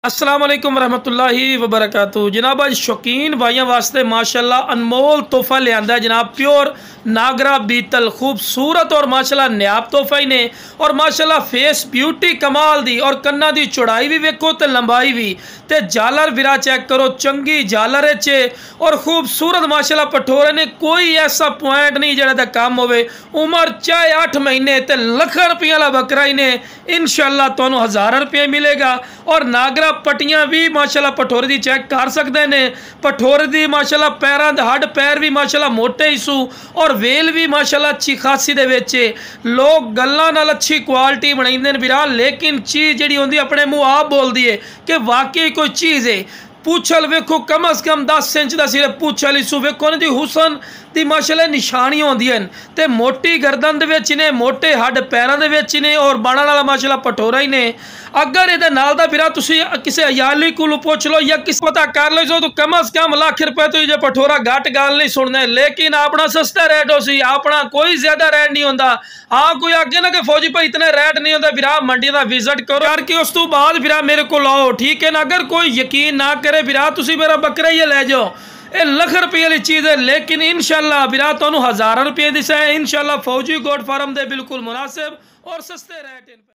अस्सलाम वालेकुम रहमतुल्लाहि वबरकातुहू। जनाब अज शौकीन भाइयों वास्ते माशाल्लाह अनमोल तोहफा लिया है जनाब। प्योर नागरा बीतल खूबसूरत और माशाल्लाह नायाब तोहफा ही ने और माशाल्लाह फेस ब्यूटी कमाल दी और कन्ना दी चौड़ाई भी वेखो तो लंबाई भी ते झालर विरा चेक करो चंगी झालर चे और खूबसूरत माशाल्लाह पठोरे ने कोई ऐसा पॉइंट नहीं जरा कम होवे। उम्र चाहे 8 महीने ते लख रुपये वाला बकरा ही ने इंशाल्लाह तुहानू 1000 रुपये मिलेगा। और नागरा पट्टियां भी माशाल्लाह पठोरे दी चेक कर सकते हैं। पठोरे दी माशाल्लाह पैरों दे हड्ड पैर भी माशाल्लाह मोटे ही सू और वेल भी माशाल्लाह अच्छी खासी दे विच लोग गल्लां नाल अच्छी क्वालिटी बनाइंदे ने बिरा, लेकिन चीज़ जिहड़ी होंदी अपने मुँह आप बोलदी है कि वाकई कोई चीज़ है। पूछल वेखो कम अज़ कम 10 इंच का सिर्फ पूछल इसू वेखो उन्हें हुसन की माशाल्लाह निशानियां होंदियां ते मोटी गर्दन दे विच ने मोटे हड्ड पैरों दे विच ने और बाणा वाला माशाल्लाह पठोरा ही ने। अगर ये नाल दा फिर तुसी किसी अयाली को पूछ लो या किसी पता कर लो तो कम अज़ कम लाख रुपए तो ये पठोरा घट गाल नहीं सुनना है, लेकिन अपना सस्ता रेट हो सी अपना कोई ज्यादा रेट नहीं होता। हाँ कोई आगे ना कि फौजी भाई इतना रेट नहीं होता फिर मंडी का विजिट करो करके उस तो बाद फिर मेरे को लाओ, ठीक है ना। अगर कोई यकीन ना करे फिर तुसी मेरा बकरा ही ले जाओ, ये लख रुपये वाली चीज़ है, लेकिन इंशाल्लाह फिर तुहानू 1000 रुपये दिशा है इंशाल्लाह। फौजी गोट फार्म दे बिल्कुल मुनासिब और सस्ते रेट।